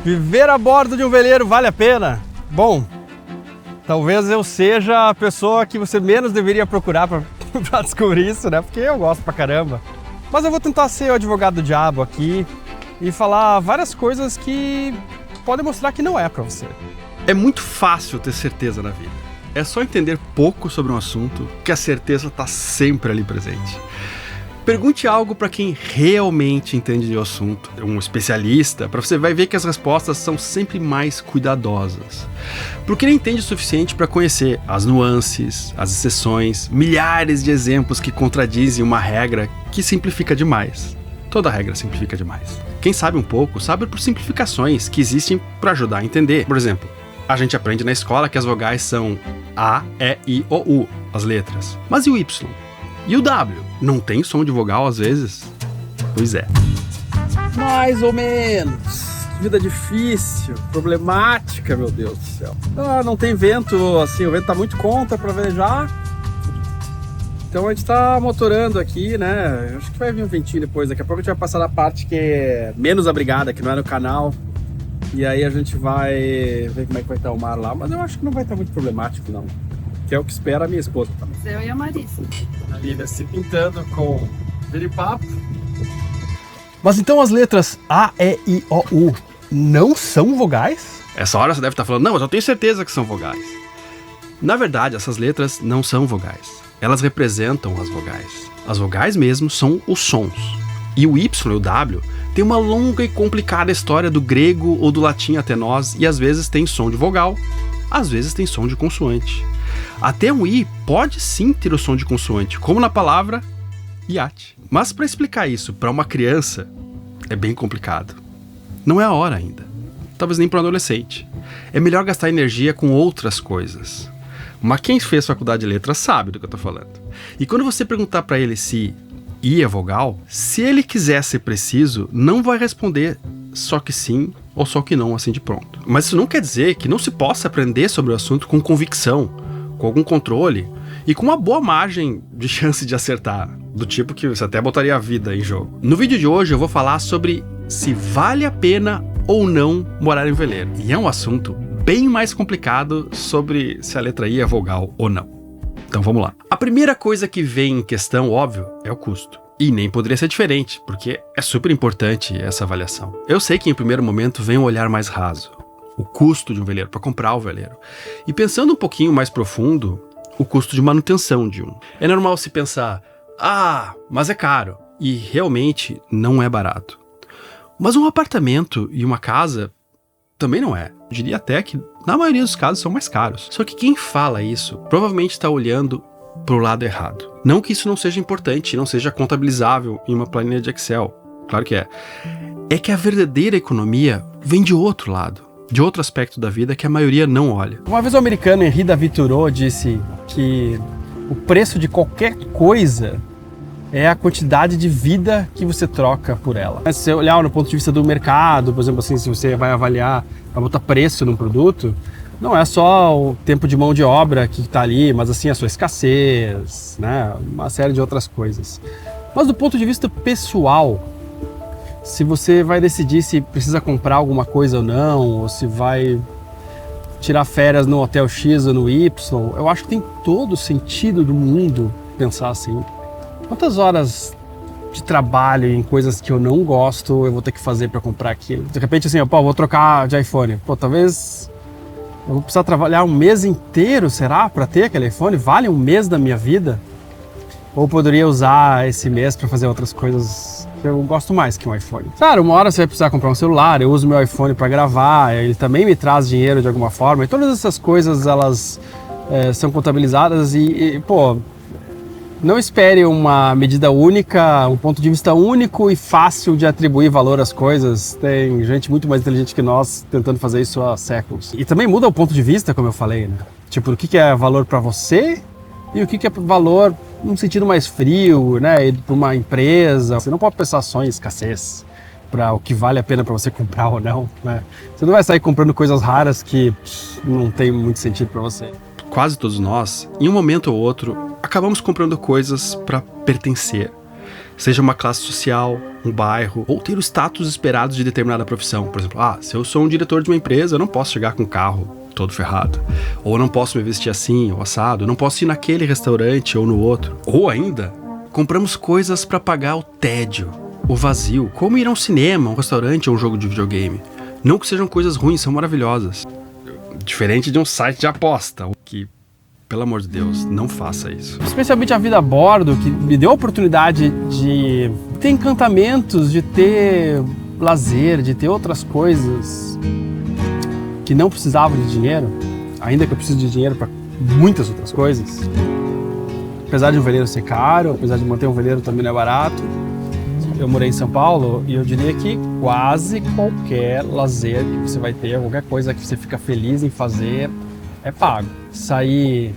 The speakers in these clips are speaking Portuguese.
Viver a bordo de um veleiro vale a pena? Bom, talvez eu seja a pessoa que você menos deveria procurar para descobrir isso, né? Porque eu gosto pra caramba. Mas eu vou tentar ser o advogado do diabo aqui e falar várias coisas que podem mostrar que não é pra você. É muito fácil ter certeza na vida. É só entender pouco sobre um assunto que a certeza tá sempre ali presente. Pergunte algo para quem realmente entende do assunto, um especialista, para você vai ver que as respostas são sempre mais cuidadosas. Porque ele entende o suficiente para conhecer as nuances, as exceções, milhares de exemplos que contradizem uma regra que simplifica demais. Toda regra simplifica demais. Quem sabe um pouco, sabe por simplificações que existem para ajudar a entender. Por exemplo, a gente aprende na escola que as vogais são A, E, I, O, U, as letras. Mas e o Y? E o W? Não tem som de vogal às vezes? Pois é. Mais ou menos. Vida difícil, problemática, meu Deus do céu. Não tem vento, assim, o vento tá muito contra pra velejar. Então a gente tá motorando aqui, né? Acho que vai vir um ventinho depois. Daqui a pouco a gente vai passar na parte que é menos abrigada, que não é no canal. E aí a gente vai ver como é que vai estar o mar lá. Mas eu acho que não vai estar muito problemático, não. Que é o que espera a minha esposa também. Eu e a Marisa. A Lívia se pintando com viripapo. Mas então as letras A, E, I, O, U não são vogais? Essa hora você deve estar falando, não, mas eu tenho certeza que são vogais. Na verdade, essas letras não são vogais. Elas representam as vogais. As vogais mesmo são os sons. E o Y e o W tem uma longa e complicada história do grego ou do latim até nós, e às vezes tem som de vogal, às vezes tem som de consoante. Até um I pode sim ter o som de consoante, como na palavra iate. Mas para explicar isso para uma criança é bem complicado. Não é a hora ainda. Talvez nem para um adolescente. É melhor gastar energia com outras coisas. Mas quem fez faculdade de letras sabe do que eu tô falando. E quando você perguntar para ele se I é vogal, se ele quiser ser preciso, não vai responder só que sim ou só que não assim de pronto. Mas isso não quer dizer que não se possa aprender sobre o assunto com convicção, com algum controle e com uma boa margem de chance de acertar, do tipo que você até botaria a vida em jogo. No vídeo de hoje eu vou falar sobre se vale a pena ou não morar em veleiro. E é um assunto bem mais complicado sobre se a letra I é vogal ou não. Então vamos lá. A primeira coisa que vem em questão, óbvio, é o custo. E nem poderia ser diferente, porque é super importante essa avaliação. Eu sei que em primeiro momento vem um olhar mais raso. O custo de um veleiro, para comprar o veleiro. E pensando um pouquinho mais profundo, o custo de manutenção de um. É normal se pensar, mas é caro. E realmente não é barato. Mas um apartamento e uma casa também não é. Eu diria até que na maioria dos casos são mais caros. Só que quem fala isso provavelmente está olhando para o lado errado. Não que isso não seja importante, não seja contabilizável em uma planilha de Excel. Claro que é. É que a verdadeira economia vem de outro lado. De outro aspecto da vida que a maioria não olha. Uma vez o americano Henri David Thoreau disse que o preço de qualquer coisa é a quantidade de vida que você troca por ela. Se você olhar no ponto de vista do mercado, por exemplo, assim, se você vai avaliar, vai botar preço num produto, não é só o tempo de mão de obra que está ali, mas assim a sua escassez, né? Uma série de outras coisas. Mas do ponto de vista pessoal, se você vai decidir se precisa comprar alguma coisa ou não, ou se vai tirar férias no hotel X ou no Y, eu acho que tem todo o sentido do mundo pensar assim. Quantas horas de trabalho em coisas que eu não gosto eu vou ter que fazer para comprar aquilo? De repente assim, vou trocar de iPhone. Talvez eu vou precisar trabalhar um mês inteiro, será? Para ter aquele iPhone? Vale um mês da minha vida? Ou poderia usar esse mês para fazer outras coisas que eu gosto mais que um iPhone? Claro, uma hora você vai precisar comprar um celular, eu uso meu iPhone para gravar, ele também me traz dinheiro de alguma forma, e todas essas coisas, elas são contabilizadas não espere uma medida única, um ponto de vista único e fácil de atribuir valor às coisas. Tem gente muito mais inteligente que nós tentando fazer isso há séculos. E também muda o ponto de vista, como eu falei, né? Tipo, o que é valor para você e o que é valor num sentido mais frio, né? Para uma empresa. Você não pode pensar só em escassez para o que vale a pena para você comprar ou não, né? Você não vai sair comprando coisas raras que não tem muito sentido para você. Quase todos nós, em um momento ou outro, acabamos comprando coisas para pertencer. seja uma classe social, um bairro, ou ter o status esperado de determinada profissão. Por exemplo, se eu sou um diretor de uma empresa, eu não posso chegar com um carro todo ferrado. Ou eu não posso me vestir assim, ou assado. Eu não posso ir naquele restaurante ou no outro. Ou ainda, compramos coisas para pagar o tédio, o vazio. Como ir a um cinema, um restaurante ou um jogo de videogame. Não que sejam coisas ruins, são maravilhosas. Diferente de um site de aposta, que, pelo amor de Deus, não faça isso. Especialmente a vida a bordo, que me deu a oportunidade de ter encantamentos, de ter lazer, de ter outras coisas que não precisavam de dinheiro, ainda que eu precise de dinheiro para muitas outras coisas. Apesar de um veleiro ser caro, apesar de manter um veleiro também não é barato. Eu morei em São Paulo e eu diria que quase qualquer lazer que você vai ter, qualquer coisa que você fica feliz em fazer, é pago. Sair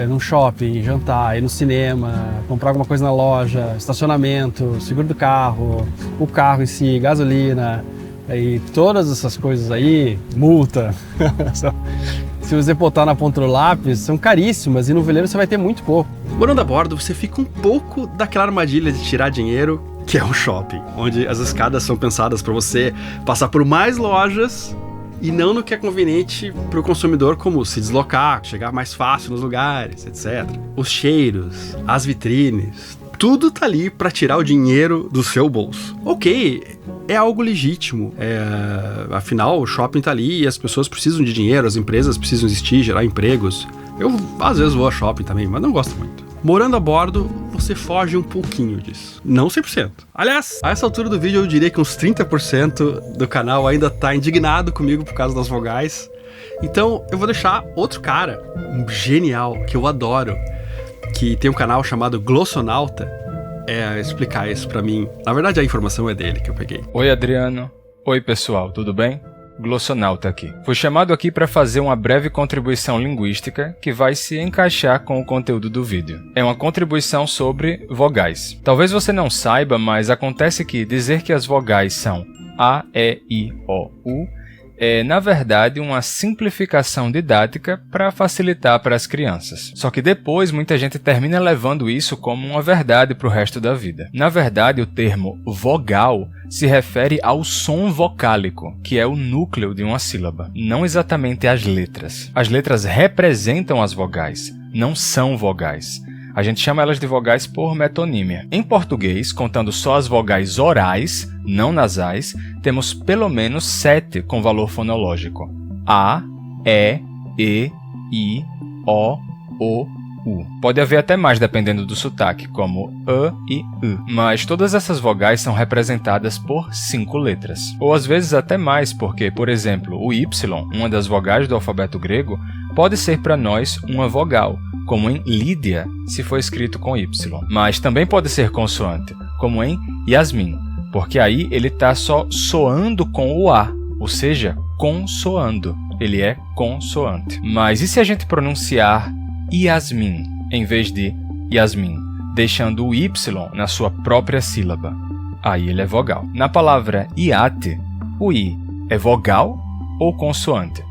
num shopping, jantar, ir no cinema, comprar alguma coisa na loja, estacionamento, seguro do carro, o carro em si, gasolina, e todas essas coisas aí, multa. Se você botar na ponta do lápis, são caríssimas e no veleiro você vai ter muito pouco. Morando a bordo, você fica um pouco daquela armadilha de tirar dinheiro, que é um shopping, onde as escadas são pensadas para você passar por mais lojas e não no que é conveniente para o consumidor, como se deslocar, chegar mais fácil nos lugares, etc. Os cheiros, as vitrines, tudo tá ali para tirar o dinheiro do seu bolso. Ok, é algo legítimo, afinal o shopping tá ali e as pessoas precisam de dinheiro, as empresas precisam existir, gerar empregos. Eu às vezes vou a shopping também, mas não gosto muito. Morando a bordo, você foge um pouquinho disso. Não 100%. Aliás, a essa altura do vídeo eu diria que uns 30% do canal ainda tá indignado comigo por causa das vogais. Então eu vou deixar outro cara, um genial, que eu adoro, que tem um canal chamado Glossonauta, explicar isso pra mim. Na verdade a informação é dele que eu peguei. Oi Adriano. Oi pessoal, tudo bem? Glossonauta aqui. Fui chamado aqui para fazer uma breve contribuição linguística que vai se encaixar com o conteúdo do vídeo. É uma contribuição sobre vogais. Talvez você não saiba, mas acontece que dizer que as vogais são A, E, I, O, U é, na verdade, uma simplificação didática para facilitar para as crianças. Só que depois muita gente termina levando isso como uma verdade para o resto da vida. Na verdade, o termo vogal se refere ao som vocálico, que é o núcleo de uma sílaba, não exatamente às letras. As letras representam as vogais, não são vogais. A gente chama elas de vogais por metonímia. Em português, contando só as vogais orais, não nasais, temos pelo menos 7 com valor fonológico. A, E, I, O, U. Pode haver até mais dependendo do sotaque, como e U. Mas todas essas vogais são representadas por 5 letras. Ou às vezes até mais, porque, por exemplo, o Y, uma das vogais do alfabeto grego, pode ser para nós uma vogal, como em Lídia, se for escrito com Y. Mas também pode ser consoante, como em Yasmin, porque aí ele está só soando com o A, ou seja, consoando. Ele é consoante. Mas e se a gente pronunciar Yasmin em vez de Yasmin, deixando o Y na sua própria sílaba? Aí ele é vogal. Na palavra iate, o I é vogal ou consoante?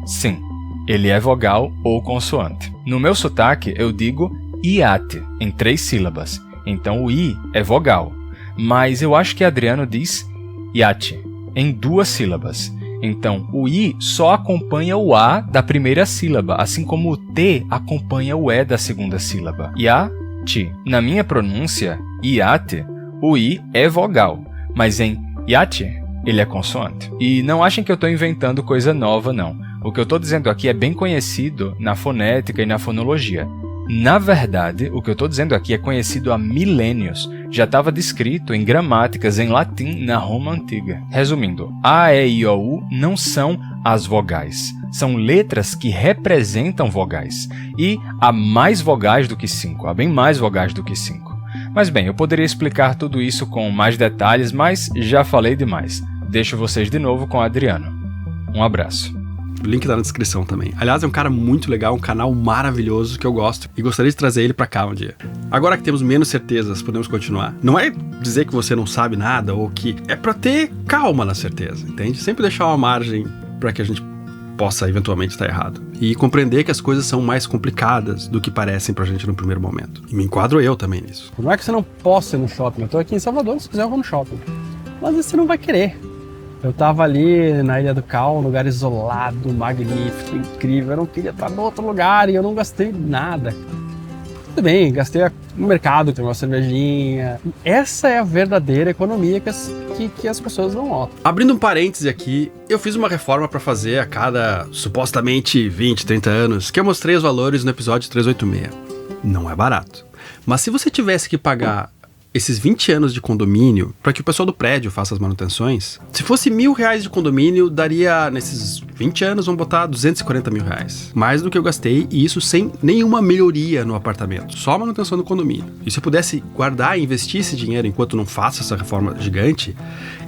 Sim, ele é vogal ou consoante. No meu sotaque, eu digo iate, em 3 sílabas. Então o I é vogal. Mas eu acho que Adriano diz iate, em 2 sílabas. Então o I só acompanha o A da primeira sílaba, assim como o T acompanha o E da segunda sílaba. Iate. Na minha pronúncia, iate, o I é vogal. Mas em iate, ele é consoante. E não achem que eu estou inventando coisa nova, não. O que eu estou dizendo aqui é bem conhecido na fonética e na fonologia. Na verdade, o que eu estou dizendo aqui é conhecido há milênios. Já estava descrito em gramáticas em latim na Roma Antiga. Resumindo, A, E, I, O, U não são as vogais. São letras que representam vogais. E há mais vogais do que 5. Há bem mais vogais do que 5. Mas bem, eu poderia explicar tudo isso com mais detalhes, mas já falei demais. Deixo vocês de novo com Adriano. Um abraço. O link tá na descrição também. Aliás, é um cara muito legal, um canal maravilhoso que eu gosto e gostaria de trazer ele pra cá um dia. Agora que temos menos certezas, podemos continuar. Não é dizer que você não sabe nada ou que... É pra ter calma na certeza, entende? Sempre deixar uma margem pra que a gente possa eventualmente estar errado. E compreender que as coisas são mais complicadas do que parecem pra gente no primeiro momento. E me enquadro eu também nisso. Não é que você não possa ir no shopping. Eu tô aqui em Salvador, se quiser eu vou no shopping. Mas você não vai querer. Eu tava ali na Ilha do Cal, um lugar isolado, magnífico, incrível. Eu não queria estar em outro lugar e eu não gastei nada. Tudo bem, gastei no mercado, tem uma cervejinha. Essa é a verdadeira economia que as pessoas não notam. Abrindo um parêntese aqui, eu fiz uma reforma pra fazer a cada supostamente 20, 30 anos, que eu mostrei os valores no episódio 386. Não é barato. Mas se você tivesse que pagar esses 20 anos de condomínio para que o pessoal do prédio faça as manutenções, se fosse R$1.000 de condomínio, daria, nesses 20 anos, vamos botar R$240 mil. Mais do que eu gastei, e isso sem nenhuma melhoria no apartamento, só a manutenção do condomínio. E se eu pudesse guardar e investir esse dinheiro enquanto não faço essa reforma gigante,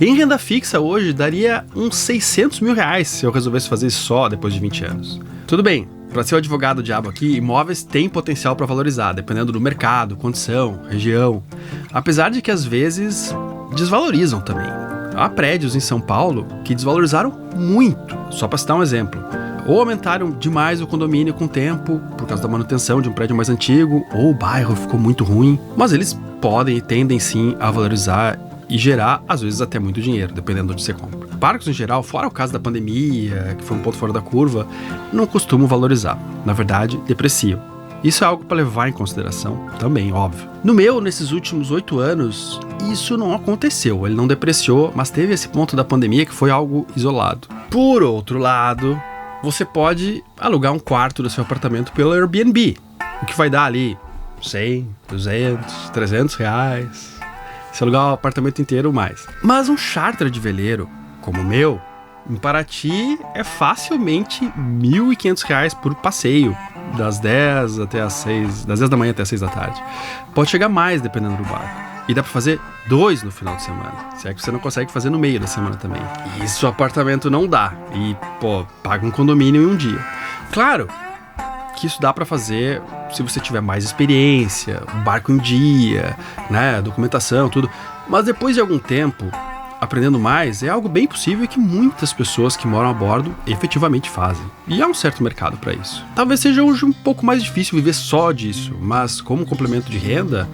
em renda fixa hoje daria uns R$600 mil se eu resolvesse fazer isso só depois de 20 anos. Tudo bem. Para ser o advogado diabo aqui, imóveis têm potencial para valorizar, dependendo do mercado, condição, região. Apesar de que às vezes desvalorizam também. Há prédios em São Paulo que desvalorizaram muito, só para citar um exemplo. Ou aumentaram demais o condomínio com o tempo, por causa da manutenção de um prédio mais antigo, ou o bairro ficou muito ruim. Mas eles podem e tendem sim a valorizar e gerar, às vezes, até muito dinheiro, dependendo de onde você compra. Parques, em geral, fora o caso da pandemia, que foi um ponto fora da curva, não costumam valorizar. Na verdade, depreciam. Isso é algo para levar em consideração também, óbvio. No meu, nesses últimos 8 anos, isso não aconteceu. Ele não depreciou, mas teve esse ponto da pandemia que foi algo isolado. Por outro lado, você pode alugar um quarto do seu apartamento pelo Airbnb, o que vai dar ali 100, 200, 300 reais. Se alugar o apartamento inteiro, mais. Mas um charter de veleiro, como o meu, em Paraty é facilmente R$1.500 por passeio, das 10 até as 6, das 10 da manhã até as 6 da tarde. Pode chegar mais, dependendo do barco. E dá pra fazer 2 no final de semana, se é que você não consegue fazer no meio da semana também. Isso o apartamento não dá, e, paga um condomínio em um dia. Claro que isso dá pra fazer se você tiver mais experiência, um barco em dia, né, documentação, tudo. Mas depois de algum tempo, aprendendo mais, é algo bem possível que muitas pessoas que moram a bordo efetivamente fazem. E há um certo mercado para isso. Talvez seja hoje um pouco mais difícil viver só disso, mas como complemento de renda,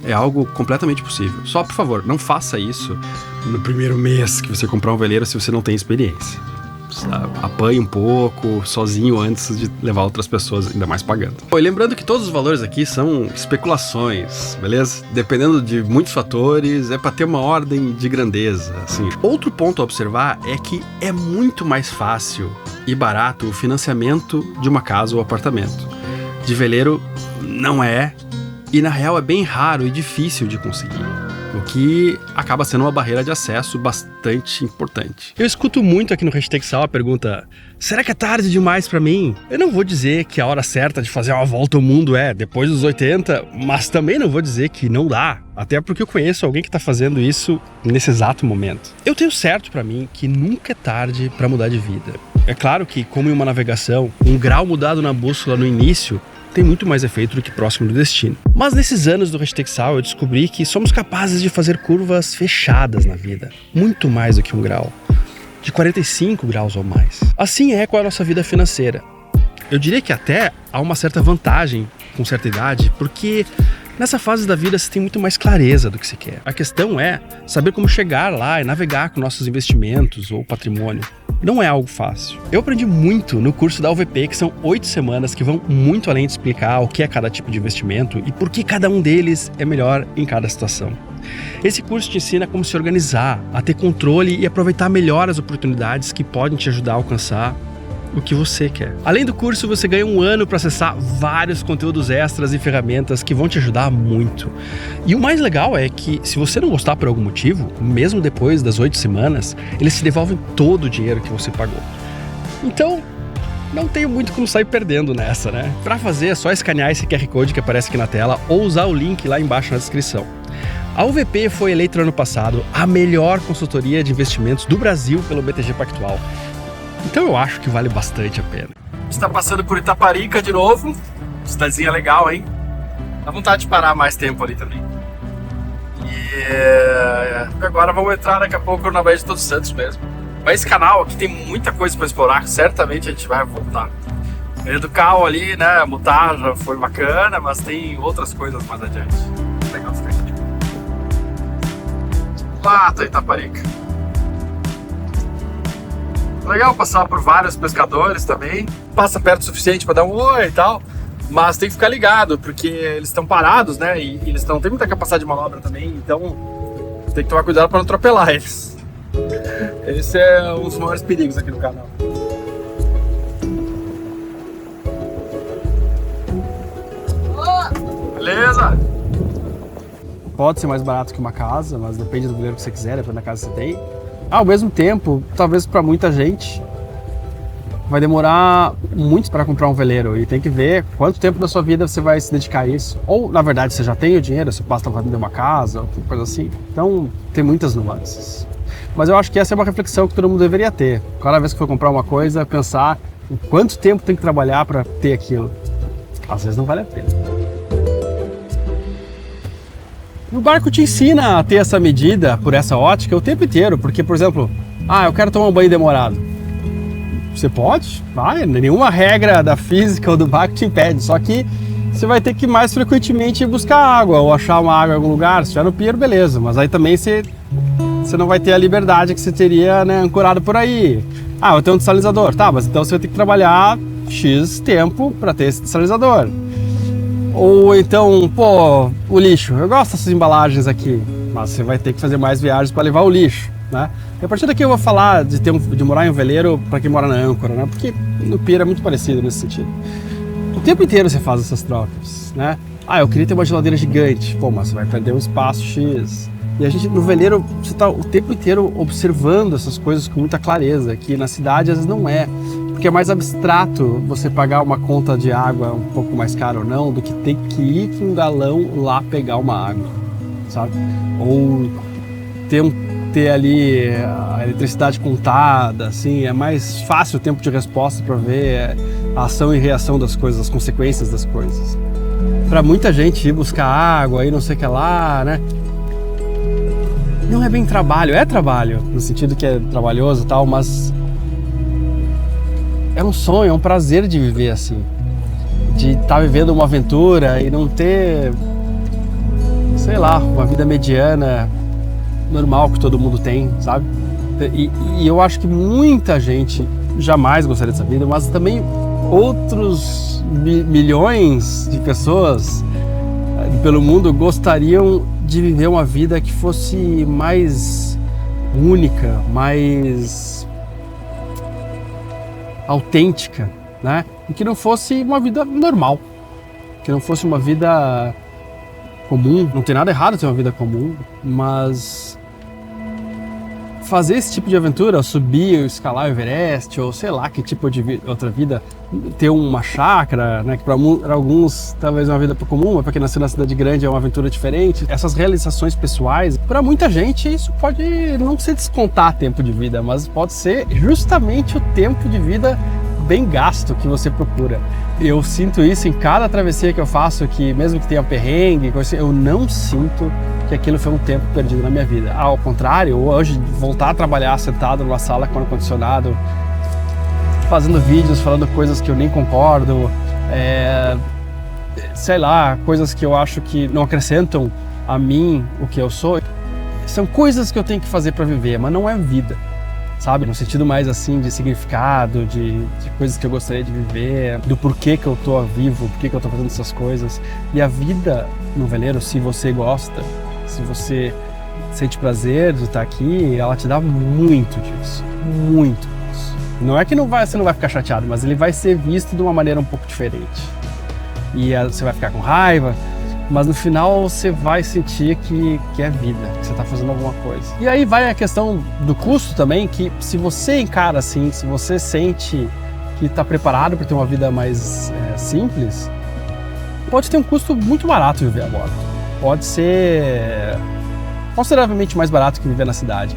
é algo completamente possível. Só, por favor, não faça isso no primeiro mês que você comprar um veleiro se você não tem experiência. Apanhe um pouco sozinho antes de levar outras pessoas, ainda mais pagando. E lembrando que todos os valores aqui são especulações, beleza? Dependendo de muitos fatores, é para ter uma ordem de grandeza, assim. Outro ponto a observar é que é muito mais fácil e barato o financiamento de uma casa ou apartamento. De veleiro não é, e na real é bem raro e difícil de conseguir. O que acaba sendo uma barreira de acesso bastante importante. Eu escuto muito aqui no Hashtag a pergunta: será que é tarde demais pra mim? Eu não vou dizer que a hora certa de fazer uma volta ao mundo é depois dos 80, mas também não vou dizer que não dá. Até porque eu conheço alguém que tá fazendo isso nesse exato momento. Eu tenho certo pra mim que nunca é tarde pra mudar de vida. É claro que, como em uma navegação, um grau mudado na bússola no início tem muito mais efeito do que próximo do destino. Mas nesses anos do Hashtag eu descobri que somos capazes de fazer curvas fechadas na vida. Muito mais do que 1 grau. De 45 graus ou mais. Assim é com a nossa vida financeira. Eu diria que até há uma certa vantagem com certa idade, porque nessa fase da vida você tem muito mais clareza do que você quer. A questão é saber como chegar lá e navegar com nossos investimentos ou patrimônio. Não é algo fácil. Eu aprendi muito no curso da UVP, que são 8 semanas que vão muito além de explicar o que é cada tipo de investimento e por que cada um deles é melhor em cada situação. Esse curso te ensina como se organizar, a ter controle e aproveitar melhor as oportunidades que podem te ajudar a alcançar o que você quer. Além do curso, você ganha 1 ano para acessar vários conteúdos extras e ferramentas que vão te ajudar muito. E o mais legal é que, se você não gostar por algum motivo, mesmo depois das 8 semanas, eles te devolvem todo o dinheiro que você pagou. Então, não tenho muito como sair perdendo nessa, né? Para fazer, é só escanear esse QR Code que aparece aqui na tela ou usar o link lá embaixo na descrição. A UVP foi eleita no ano passado a melhor consultoria de investimentos do Brasil pelo BTG Pactual. Então eu acho que vale bastante a pena. Está passando por Itaparica de novo. Cidadezinha legal, hein? Dá vontade de parar mais tempo ali também. E agora vamos entrar daqui a pouco na Baía de Todos Santos mesmo. Mas esse canal aqui tem muita coisa para explorar, certamente a gente vai voltar. Do Cal ali, né, Mutar já foi bacana, mas tem outras coisas mais adiante. Legal, lá tá Itaparica. Legal passar por vários pescadores também. Passa perto o suficiente para dar um oi e tal. Mas tem que ficar ligado, porque eles estão parados, né? E eles não têm muita capacidade de manobra também, então tem que tomar cuidado para não atropelar eles. Esse é um dos maiores perigos aqui do canal. Beleza? Pode ser mais barato que uma casa, mas depende do veleiro que você quiser, depende da casa que você tem. Ao mesmo tempo, talvez para muita gente vai demorar muito para comprar um veleiro e tem que ver quanto tempo da sua vida você vai se dedicar a isso. Ou, na verdade, você já tem o dinheiro, você passa para vender uma casa, ou coisa assim. Então, tem muitas nuances. Mas eu acho que essa é uma reflexão que todo mundo deveria ter. Cada vez que for comprar uma coisa, pensar em quanto tempo tem que trabalhar para ter aquilo. Às vezes não vale a pena. O barco te ensina a ter essa medida por essa ótica o tempo inteiro, porque, por exemplo, eu quero tomar um banho demorado. Você pode, vai, nenhuma regra da física ou do barco te impede, só que você vai ter que mais frequentemente buscar água ou achar uma água em algum lugar. Se estiver no pier, beleza, mas aí também você não vai ter a liberdade que você teria, né, ancorado por aí. Eu tenho um desalinizador, tá, mas então você vai ter que trabalhar X tempo para ter esse desalinizador. Ou então, o lixo, eu gosto dessas embalagens aqui, mas você vai ter que fazer mais viagens para levar o lixo, né? E a partir daqui eu vou falar de morar em um veleiro para quem mora na âncora, né? Porque no pier é muito parecido nesse sentido. O tempo inteiro você faz essas trocas, né? Eu queria ter uma geladeira gigante, mas você vai perder um espaço X. E a gente, no veleiro, você está o tempo inteiro observando essas coisas com muita clareza, que na cidade às vezes não é. Porque é mais abstrato você pagar uma conta de água um pouco mais cara ou não, do que ter que ir com um galão lá pegar uma água, sabe? Ou ter ali a eletricidade contada, assim, é mais fácil o tempo de resposta para ver a ação e reação das coisas, as consequências das coisas. Para muita gente ir buscar água e não sei o que lá, né? Não é bem trabalho, é trabalho, no sentido que é trabalhoso e tal, mas é um sonho, é um prazer de viver assim, de estar vivendo uma aventura e não ter, sei lá, uma vida mediana normal que todo mundo tem, sabe? E eu acho que muita gente jamais gostaria dessa vida, mas também outros milhões de pessoas pelo mundo gostariam de viver uma vida que fosse mais única, mais autêntica, né? E que não fosse uma vida normal, que não fosse uma vida comum. Não tem nada errado ter uma vida comum, mas fazer esse tipo de aventura, subir ou escalar o Everest, ou sei lá que tipo de outra vida, ter uma chácara, né, que para alguns talvez é uma vida comum, mas para quem nasceu na cidade grande é uma aventura diferente. Essas realizações pessoais, para muita gente isso pode não ser descontar tempo de vida, mas pode ser justamente o tempo de vida bem gasto que você procura. Eu sinto isso em cada travessia que eu faço, que mesmo que tenha perrengue, eu não sinto que aquilo foi um tempo perdido na minha vida. Ao contrário, hoje voltar a trabalhar sentado numa sala com ar-condicionado, fazendo vídeos, falando coisas que eu nem concordo, sei lá, coisas que eu acho que não acrescentam a mim o que eu sou, são coisas que eu tenho que fazer para viver, mas não é vida, sabe? No sentido mais assim de significado, de coisas que eu gostaria de viver, do porquê que eu tô vivo, porquê que eu tô fazendo essas coisas. E a vida no veleiro, se você gosta, se você sente prazer de estar aqui, ela te dá muito disso, muito disso. Não é que você não vai ficar chateado, mas ele vai ser visto de uma maneira um pouco diferente. E você vai ficar com raiva, mas no final você vai sentir que é vida, que você está fazendo alguma coisa. E aí vai a questão do custo também, que se você encara assim, se você sente que está preparado para ter uma vida mais simples, pode ter um custo muito barato viver agora. Pode ser consideravelmente mais barato que viver na cidade.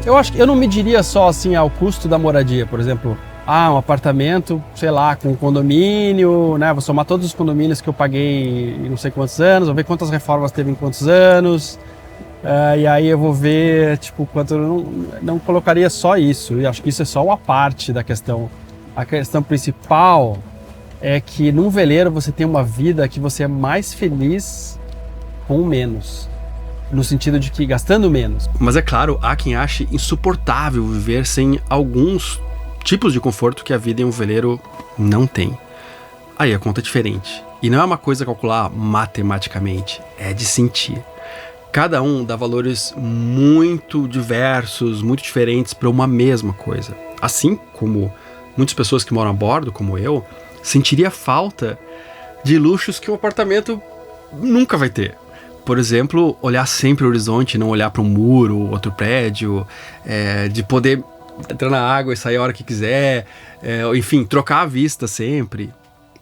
Eu acho que eu não mediria só assim ao custo da moradia, por exemplo, um apartamento, sei lá, com condomínio, né? Vou somar todos os condomínios que eu paguei em não sei quantos anos, vou ver quantas reformas teve em quantos anos. E aí eu vou ver, tipo, quanto eu não colocaria só isso. E acho que isso é só uma parte da questão. A questão principal é que num veleiro você tem uma vida que você é mais feliz com menos. No sentido de que gastando menos. Mas é claro, há quem ache insuportável viver sem alguns tipos de conforto que a vida em um veleiro não tem. Aí a conta é diferente. E não é uma coisa calcular matematicamente, é de sentir. Cada um dá valores muito diversos, muito diferentes para uma mesma coisa. Assim como muitas pessoas que moram a bordo, como eu, sentiria falta de luxos que um apartamento nunca vai ter. Por exemplo, olhar sempre o horizonte, não olhar para um muro, outro prédio, de poder entrar na água e sair a hora que quiser, enfim, trocar a vista sempre.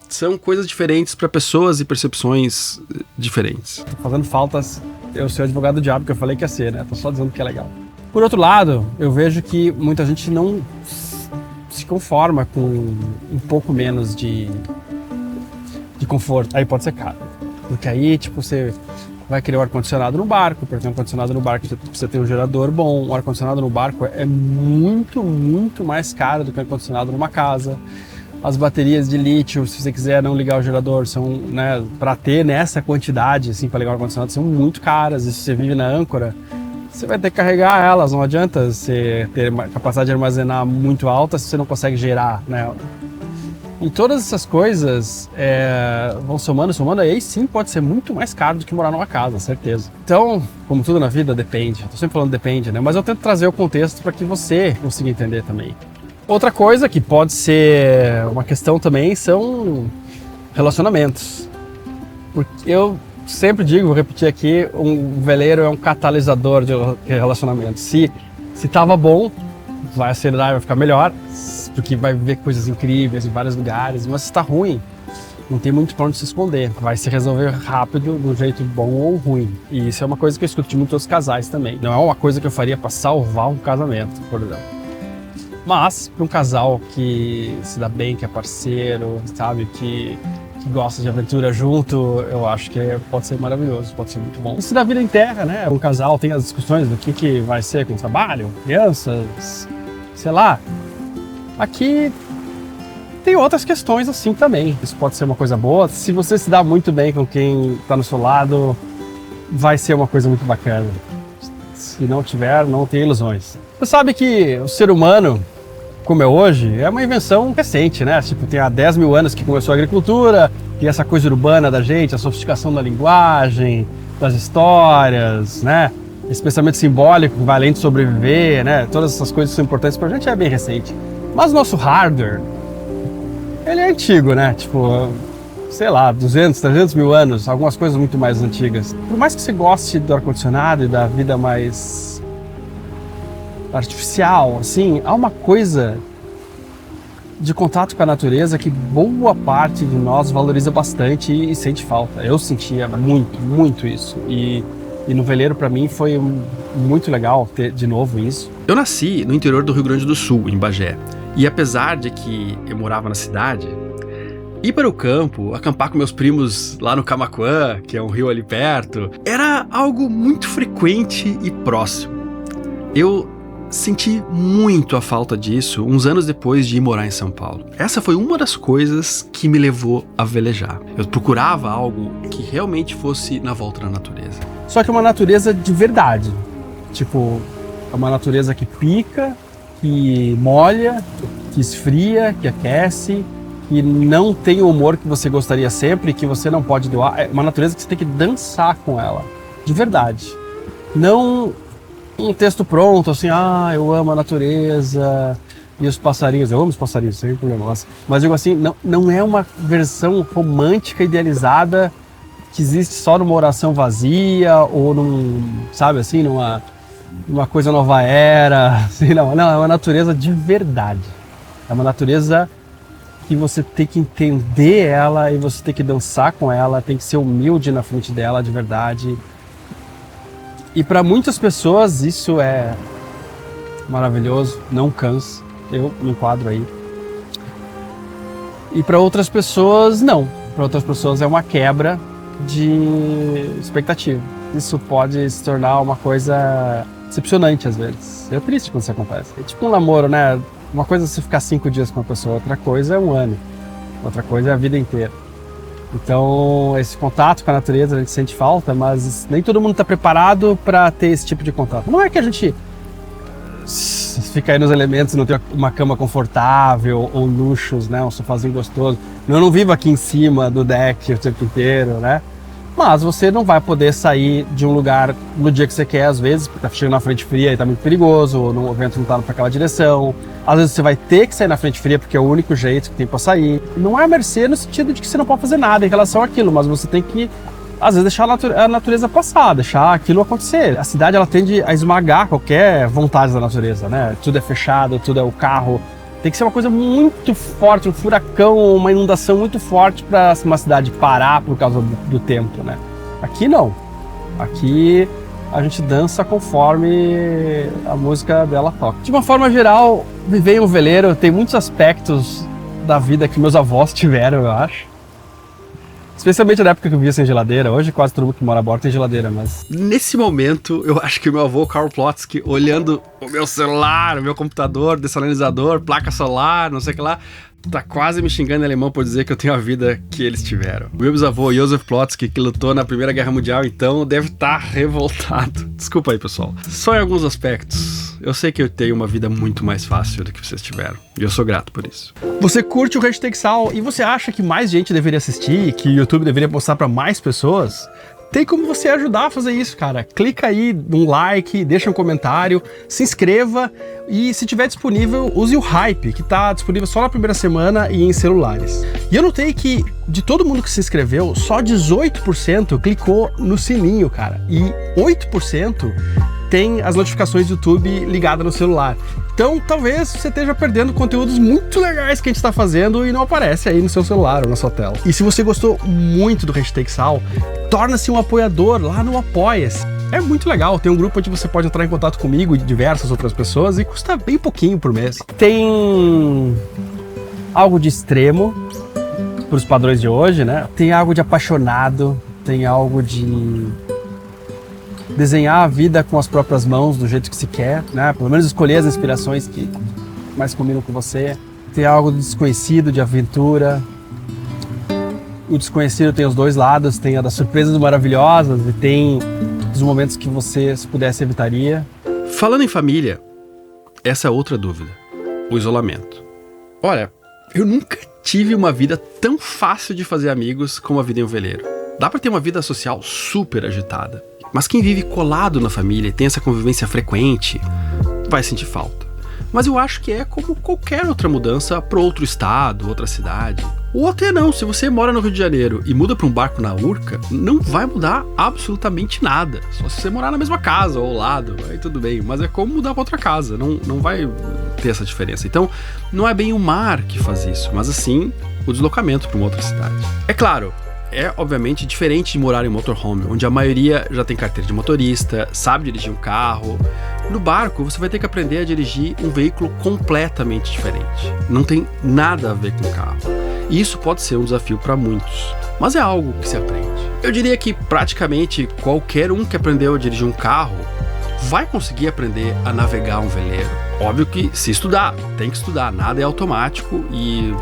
São coisas diferentes para pessoas e percepções diferentes. Tô fazendo faltas, eu ser o advogado do diabo, que eu falei que ia ser, né? Tô só dizendo que é legal. Por outro lado, eu vejo que muita gente não se conforma com um pouco menos de conforto. Aí pode ser caro. Porque aí, tipo, você vai querer um ar-condicionado no barco. Para ter um ar-condicionado no barco, você precisa ter um gerador bom. Um ar-condicionado no barco é muito, muito mais caro do que um ar-condicionado numa casa. As baterias de lítio, se você quiser não ligar o gerador, são, né, para ter nessa quantidade, assim, para ligar o ar-condicionado, são muito caras. E se você vive na âncora, você vai ter que carregar elas. Não adianta você ter uma capacidade de armazenar muito alta se você não consegue gerar, né? E todas essas coisas vão somando, e aí sim pode ser muito mais caro do que morar numa casa, certeza. Então, como tudo na vida, depende. Eu tô sempre falando depende, né? Mas eu tento trazer o contexto para que você consiga entender também. Outra coisa que pode ser uma questão também são relacionamentos. Porque eu sempre digo, vou repetir aqui, um veleiro é um catalisador de relacionamentos. Se tava bom, vai acelerar e vai ficar melhor, porque vai ver coisas incríveis em vários lugares, mas se tá ruim, não tem muito pra onde se esconder, vai se resolver rápido, de um jeito bom ou ruim. E isso é uma coisa que eu escuto de muitos casais também. Não é uma coisa que eu faria para salvar um casamento, por exemplo. Mas, para um casal que se dá bem, que é parceiro, sabe, que gosta de aventura junto, eu acho que pode ser maravilhoso, pode ser muito bom. Isso da vida em terra, né? Um casal tem as discussões do que vai ser com o trabalho, crianças, sei lá. Aqui tem outras questões assim também. Isso pode ser uma coisa boa. Se você se dá muito bem com quem está no seu lado, vai ser uma coisa muito bacana. Se não tiver, não tem ilusões. Você sabe que o ser humano, como é hoje, é uma invenção recente, né? Tipo, tem há 10 mil anos que começou a agricultura, e essa coisa urbana da gente, a sofisticação da linguagem, das histórias, né? Esse pensamento simbólico que vai além de sobreviver, né? Todas essas coisas que são importantes pra gente é bem recente. Mas o nosso hardware, ele é antigo, né? Tipo, sei lá, 200, 300 mil anos, algumas coisas muito mais antigas. Por mais que você goste do ar-condicionado e da vida mais artificial, assim, há uma coisa de contato com a natureza que boa parte de nós valoriza bastante e sente falta. Eu sentia muito, muito isso. E no veleiro, para mim, foi muito legal ter de novo isso. Eu nasci no interior do Rio Grande do Sul, em Bagé. E apesar de que eu morava na cidade, ir para o campo, acampar com meus primos lá no Camaquã, que é um rio ali perto, era algo muito frequente e próximo. Eu senti muito a falta disso uns anos depois de ir morar em São Paulo. Essa foi uma das coisas que me levou a velejar. Eu procurava algo que realmente fosse na volta da natureza. Só que uma natureza de verdade. Tipo, é uma natureza que pica, que molha, que esfria, que aquece, que não tem o humor que você gostaria sempre, que você não pode doar. É uma natureza que você tem que dançar com ela, de verdade. Não um texto pronto, assim, eu amo a natureza e os passarinhos. Eu amo os passarinhos, sem problema. Mas digo assim, não é uma versão romântica, idealizada, que existe só numa oração vazia ou sabe assim, numa coisa nova era. Assim, não, é uma natureza de verdade. É uma natureza que você tem que entender ela e você tem que dançar com ela, tem que ser humilde na frente dela de verdade. E para muitas pessoas isso é maravilhoso, não cansa, eu me enquadro aí. E para outras pessoas não, para outras pessoas é uma quebra de expectativa. Isso pode se tornar uma coisa decepcionante às vezes. É triste quando isso acontece. É tipo um namoro, né? Uma coisa é você ficar 5 dias com uma pessoa, outra coisa é 1 ano, outra coisa é a vida inteira. Então, esse contato com a natureza a gente sente falta, mas nem todo mundo está preparado para ter esse tipo de contato. Não é que a gente fica aí nos elementos, não tem uma cama confortável ou luxos, né, um sofazinho gostoso. Eu não vivo aqui em cima do deck o tempo inteiro, né? Mas você não vai poder sair de um lugar no dia que você quer, às vezes, porque tá chegando na frente fria e tá muito perigoso, ou o vento não tá para aquela direção. Às vezes você vai ter que sair na frente fria porque é o único jeito que tem para sair. Não é à mercê no sentido de que você não pode fazer nada em relação àquilo, mas você tem que, às vezes, deixar a natureza passar, deixar aquilo acontecer. A cidade, ela tende a esmagar qualquer vontade da natureza, né? Tudo é fechado, tudo é o carro. Tem que ser uma coisa muito forte, um furacão, uma inundação muito forte para uma cidade parar por causa do tempo, né? Aqui não. Aqui a gente dança conforme a música dela toca. De uma forma geral, viver em um veleiro tem muitos aspectos da vida que meus avós tiveram, eu acho. Especialmente na época que eu vivia sem geladeira. Hoje quase todo mundo que mora a bordo tem geladeira, mas... Nesse momento, eu acho que o meu avô, Karl Plotsky, olhando o meu celular, o meu computador, dessalinisador, placa solar, não sei o que lá, tá quase me xingando em alemão por dizer que eu tenho a vida que eles tiveram. O meu bisavô, Josef Plotsky, que lutou na Primeira Guerra Mundial, então, deve estar revoltado. Desculpa aí, pessoal. Só em alguns aspectos. Eu sei que eu tenho uma vida muito mais fácil do que vocês tiveram. E eu sou grato por isso. Você curte o Hashtag Sal e você acha que mais gente deveria assistir, que o YouTube deveria postar para mais pessoas? Tem como você ajudar a fazer isso, cara. Clica aí num like, deixa um comentário, se inscreva e, se tiver disponível, use o Hype, que tá disponível só na primeira semana e em celulares. E eu notei que, de todo mundo que se inscreveu, só 18% clicou no sininho, cara. E 8% tem as notificações do YouTube ligadas no celular. Então, talvez você esteja perdendo conteúdos muito legais que a gente está fazendo e não aparece aí no seu celular ou na sua tela. E se você gostou muito do Hashtag Sal, torna-se um apoiador lá no Apoia-se. É muito legal, tem um grupo onde você pode entrar em contato comigo e diversas outras pessoas e custa bem pouquinho por mês. Tem algo de extremo para os padrões de hoje, né? Tem algo de apaixonado, tem algo de desenhar a vida com as próprias mãos, do jeito que se quer, né? Pelo menos escolher as inspirações que mais combinam com você. Tem algo do desconhecido, de aventura. O desconhecido tem os dois lados, tem a das surpresas maravilhosas e tem dos momentos que você, se pudesse, evitaria. Falando em família, essa é outra dúvida. O isolamento. Olha, eu nunca tive uma vida tão fácil de fazer amigos como a vida em um veleiro. Dá pra ter uma vida social super agitada. Mas quem vive colado na família e tem essa convivência frequente, vai sentir falta. Mas eu acho que é como qualquer outra mudança para outro estado, outra cidade. Ou até não, se você mora no Rio de Janeiro e muda para um barco na Urca, não vai mudar absolutamente nada. Só se você morar na mesma casa ou ao lado, aí tudo bem. Mas é como mudar para outra casa, não vai ter essa diferença. Então, não é bem o mar que faz isso, mas assim, o deslocamento para uma outra cidade. É claro, é obviamente diferente de morar em motorhome, onde a maioria já tem carteira de motorista, sabe dirigir um carro. No barco, você vai ter que aprender a dirigir um veículo completamente diferente. Não tem nada a ver com o carro. E isso pode ser um desafio para muitos, mas é algo que se aprende. Eu diria que praticamente qualquer um que aprendeu a dirigir um carro vai conseguir aprender a navegar um veleiro. Óbvio que se estudar, tem que estudar, nada é automático e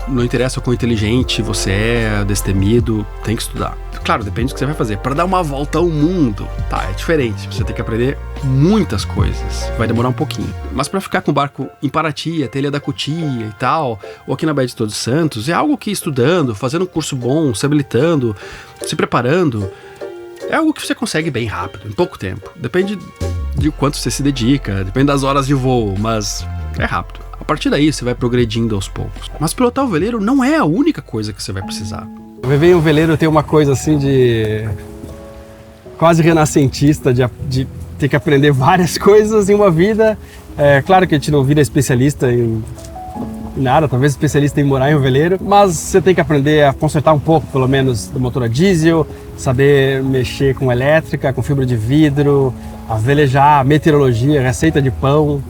não interessa o quão inteligente você é, destemido, tem que estudar. Claro, depende do que você vai fazer. Para dar uma volta ao mundo, tá, é diferente. Você tem que aprender muitas coisas. Vai demorar um pouquinho. Mas para ficar com o barco em Paraty, até Ilha da Cutia e tal, ou aqui na Baía de Todos Santos, é algo que estudando, fazendo um curso bom, se habilitando, se preparando, é algo que você consegue bem rápido, em pouco tempo. Depende de quanto você se dedica, depende das horas de voo, mas é rápido. A partir daí você vai progredindo aos poucos. Mas pilotar o veleiro não é a única coisa que você vai precisar. Viver em um veleiro tem uma coisa assim de quase renascentista, de ter que aprender várias coisas em uma vida. É claro que a gente não vira especialista em nada, talvez especialista em morar em um veleiro, mas você tem que aprender a consertar um pouco, pelo menos, do motor a diesel, saber mexer com elétrica, com fibra de vidro, a velejar, meteorologia, receita de pão.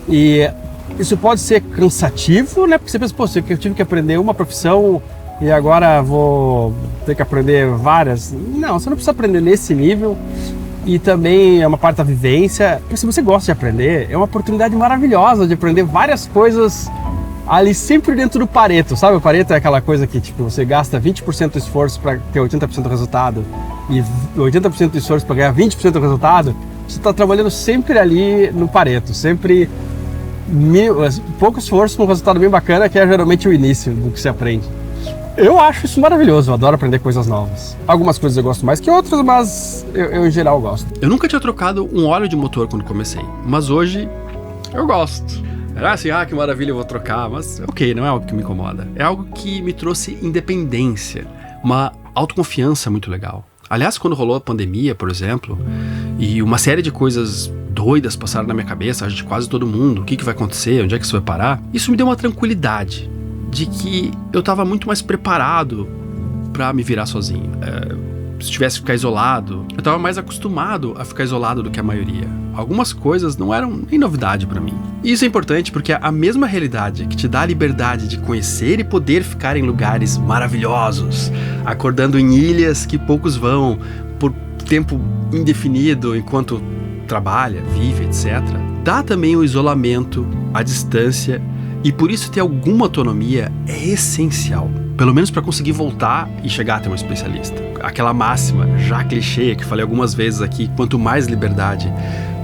E isso pode ser cansativo, né? Porque você pensa, pô, eu tive que aprender uma profissão e agora vou ter que aprender várias. Não, você não precisa aprender nesse nível. E também é uma parte da vivência. Se você gosta de aprender, é uma oportunidade maravilhosa de aprender várias coisas ali sempre dentro do Pareto, sabe? O Pareto é aquela coisa que tipo, você gasta 20% do esforço para ter 80% do resultado e 80% do esforço para ganhar 20% do resultado. Você está trabalhando sempre ali no Pareto, sempre pouco esforço com um resultado bem bacana, que é geralmente o início do que se aprende. Eu acho isso maravilhoso, eu adoro aprender coisas novas. Algumas coisas eu gosto mais que outras, mas eu em geral gosto. Eu nunca tinha trocado um óleo de motor quando comecei, mas hoje eu gosto. Era assim, que maravilha, eu vou trocar, mas ok, não é algo que me incomoda. É algo que me trouxe independência, uma autoconfiança muito legal. Aliás, quando rolou a pandemia, por exemplo, e uma série de coisas doidas passaram na minha cabeça, de quase todo mundo, o que vai acontecer, onde é que isso vai parar, isso me deu uma tranquilidade de que eu estava muito mais preparado para me virar sozinho. Se tivesse que ficar isolado, eu estava mais acostumado a ficar isolado do que a maioria. Algumas coisas não eram nem novidade para mim. E isso é importante porque a mesma realidade que te dá a liberdade de conhecer e poder ficar em lugares maravilhosos, acordando em ilhas que poucos vão, por tempo indefinido enquanto trabalha, vive, etc., dá também o isolamento, a distância, e por isso ter alguma autonomia é essencial. Pelo menos para conseguir voltar e chegar até um especialista. Aquela máxima, já clichê, que falei algumas vezes aqui, quanto mais liberdade,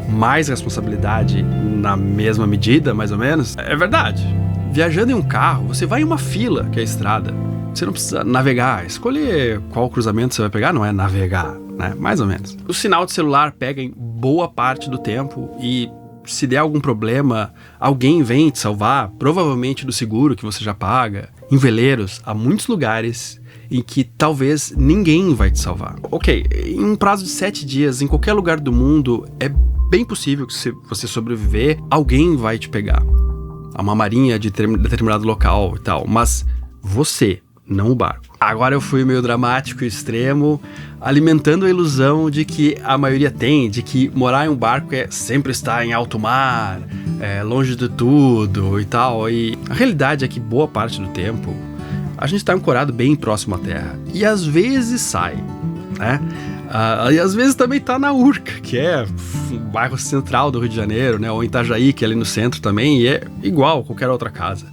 mais responsabilidade na mesma medida, mais ou menos, é verdade. Viajando em um carro, você vai em uma fila, que é a estrada. Você não precisa navegar. Escolher qual cruzamento você vai pegar não é navegar, né? Mais ou menos. O sinal de celular pega em boa parte do tempo e se der algum problema, alguém vem te salvar, provavelmente do seguro que você já paga. Em veleiros, há muitos lugares em que talvez ninguém vai te salvar. Ok, em um prazo de 7 dias, em qualquer lugar do mundo, é bem possível que se você sobreviver, alguém vai te pegar. Há uma marinha de determinado local e tal, mas você, não o barco. Agora eu fui meio dramático e extremo, alimentando a ilusão de que a maioria tem, de que morar em um barco é sempre estar em alto mar, longe de tudo e tal. E a realidade é que boa parte do tempo a gente está ancorado bem próximo à terra. E às vezes sai, né? E às vezes também tá na Urca, que é o bairro central do Rio de Janeiro, né? Ou em Itajaí, que é ali no centro também, e é igual a qualquer outra casa.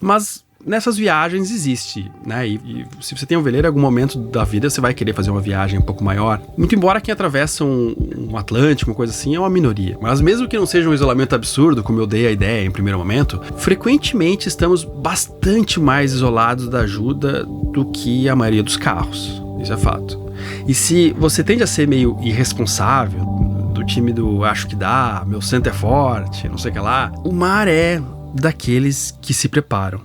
Mas nessas viagens existe, né? E se você tem um veleiro, em algum momento da vida você vai querer fazer uma viagem um pouco maior. Muito embora quem atravessa um Atlântico, uma coisa assim, é uma minoria. Mas mesmo que não seja um isolamento absurdo, como eu dei a ideia em primeiro momento, frequentemente estamos bastante mais isolados da ajuda do que a maioria dos carros. Isso é fato. E se você tende a ser meio irresponsável, do time do acho que dá, meu santo é forte, não sei o que lá, o mar é daqueles que se preparam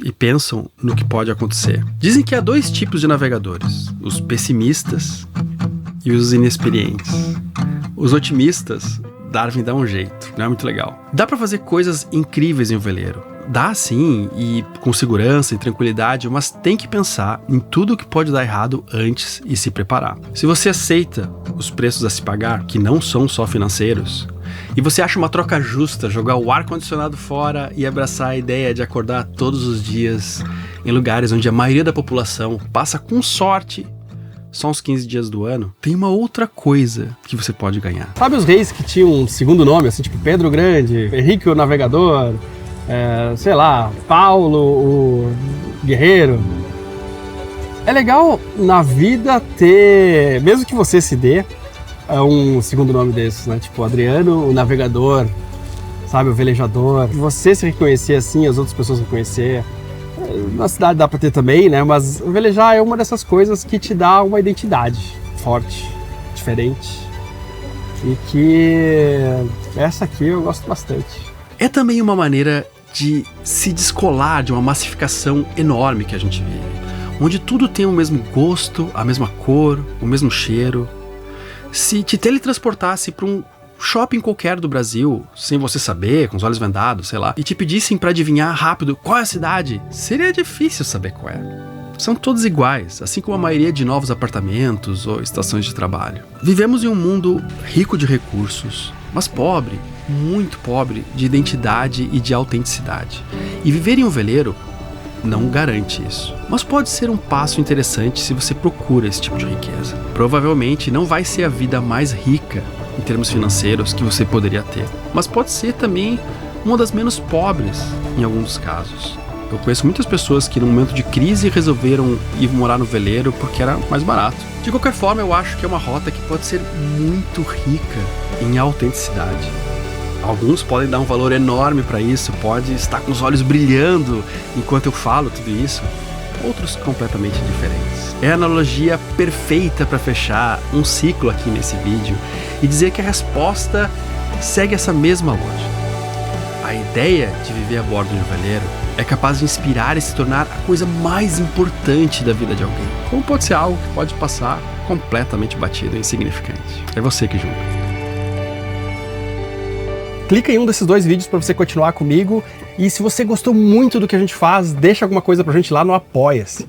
e pensam no que pode acontecer. Dizem que há 2 tipos de navegadores, os pessimistas e os inexperientes. Os otimistas, Darwin dá um jeito, não é muito legal. Dá pra fazer coisas incríveis em um veleiro. Dá sim, e com segurança e tranquilidade, mas tem que pensar em tudo o que pode dar errado antes e se preparar. Se você aceita os preços a se pagar, que não são só financeiros, e você acha uma troca justa jogar o ar-condicionado fora e abraçar a ideia de acordar todos os dias em lugares onde a maioria da população passa com sorte só uns 15 dias do ano, tem uma outra coisa que você pode ganhar. Sabe os reis que tinham um segundo nome, assim, tipo Pedro o Grande, Henrique o Navegador, sei lá, Paulo o Guerreiro? É legal na vida ter, mesmo que você se dê, um segundo nome desses, né? Tipo Adriano o Navegador, sabe, o Velejador. Você se reconhecer assim, as outras pessoas reconhecer. Na cidade dá pra ter também, né? Mas velejar é uma dessas coisas que te dá uma identidade forte, diferente. E que essa aqui eu gosto bastante. É também uma maneira de se descolar de uma massificação enorme que a gente vive, onde tudo tem o mesmo gosto, a mesma cor, o mesmo cheiro. Se te teletransportasse para um shopping qualquer do Brasil, sem você saber, com os olhos vendados, sei lá, e te pedissem para adivinhar rápido qual é a cidade, seria difícil saber qual é. São todos iguais, assim como a maioria de novos apartamentos ou estações de trabalho. Vivemos em um mundo rico de recursos, mas pobre, muito pobre, de identidade e de autenticidade. E viver em um veleiro não garante isso. Mas pode ser um passo interessante se você procura esse tipo de riqueza. Provavelmente não vai ser a vida mais rica em termos financeiros que você poderia ter, mas pode ser também uma das menos pobres em alguns casos. Eu conheço muitas pessoas que no momento de crise resolveram ir morar no veleiro porque era mais barato. De qualquer forma, eu acho que é uma rota que pode ser muito rica em autenticidade. Alguns podem dar um valor enorme para isso, pode estar com os olhos brilhando enquanto eu falo tudo isso. Outros completamente diferentes. É a analogia perfeita para fechar um ciclo aqui nesse vídeo e dizer que a resposta segue essa mesma lógica. A ideia de viver a bordo de um veleiro é capaz de inspirar e se tornar a coisa mais importante da vida de alguém. Como pode ser algo que pode passar completamente batido e insignificante. É você que julga. Clica em um desses 2 vídeos para você continuar comigo. E se você gostou muito do que a gente faz, deixa alguma coisa pra gente lá no Apoia-se.